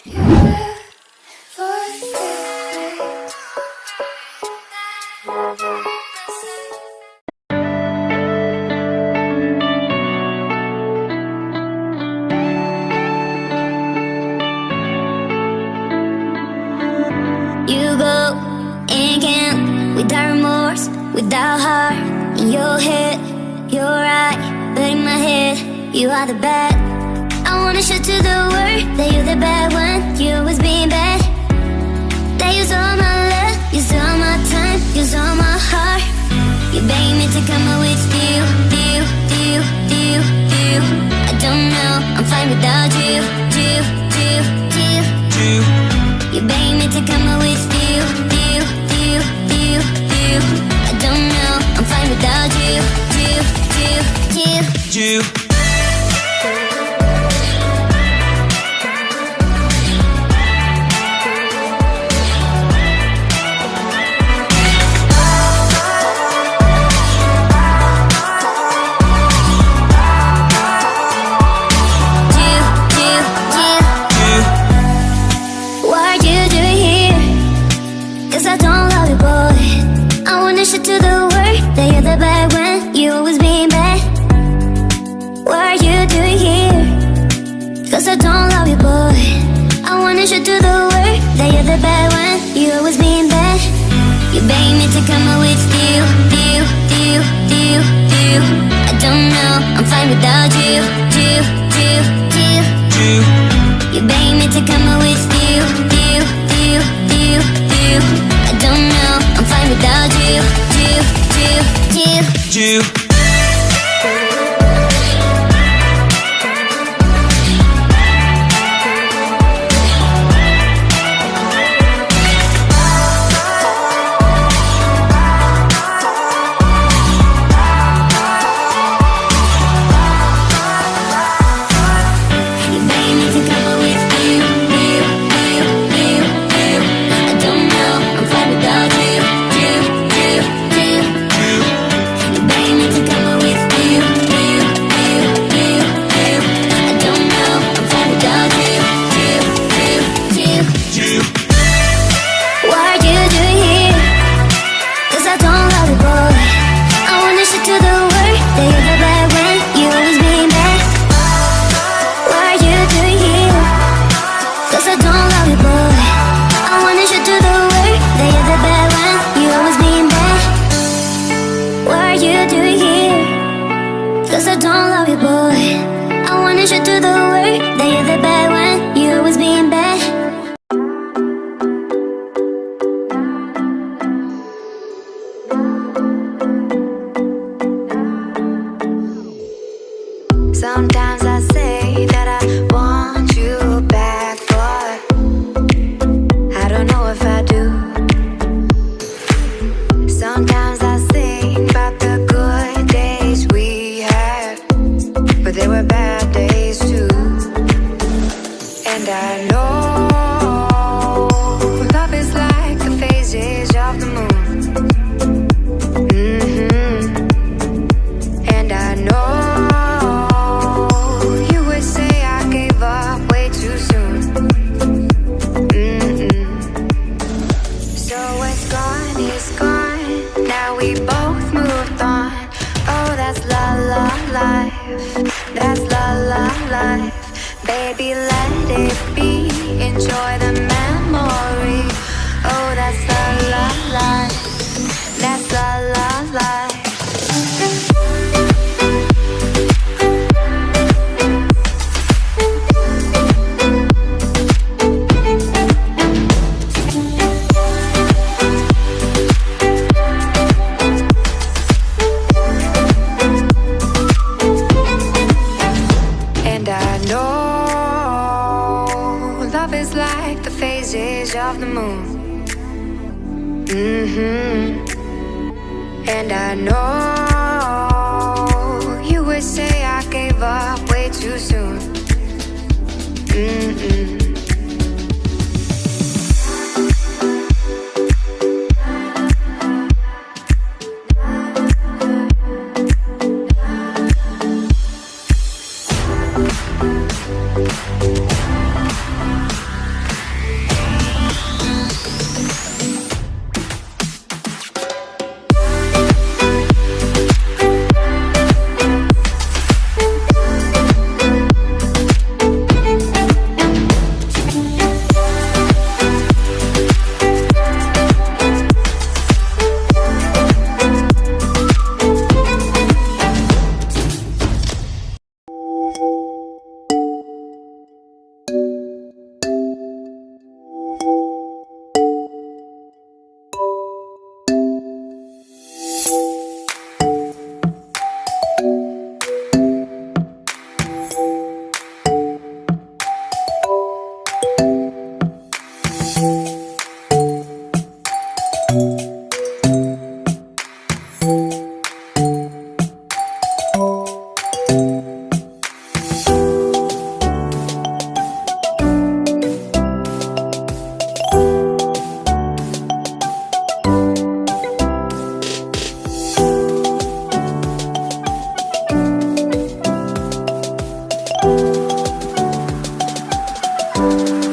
You go and can't, without remorse, without heart. In your head, you're right, but in my head, you are the bad. I wanna show to the world that you're the bad one. You always being bad. That use all my love, use all my time, use all my heart. You beg me to come up with you. I don't know, I'm fine without you. You beg me to come up with you. I don't know, I'm fine without you. To the world that you're the bad one, you always being bad. What are you doing here? Cause I don't love you, boy. I wanna show to the world that you're the bad one, you always being bad. You beg me to come up with you. I don't know, I'm fine without you. You beg me to come up with you. I don't know, I'm fine without you. Cause I don't love you, boy. I wanna show to the world that you're the bad one, you always being bad. Sometimes I say that I want you back, but I don't know if I do. Sometimes I think about the good days we had, but there were bad days too. And I know love is like the phases of the moon. And I know you would say I gave up way too soon. So it's gone, it's gone. Now we both moved on. Oh, that's la la life. That's la la life. Baby, let it be. Enjoy the memory. Oh, that's la la life. That's la la life. Of the moon. And I know you would say I gave up way too soon. life.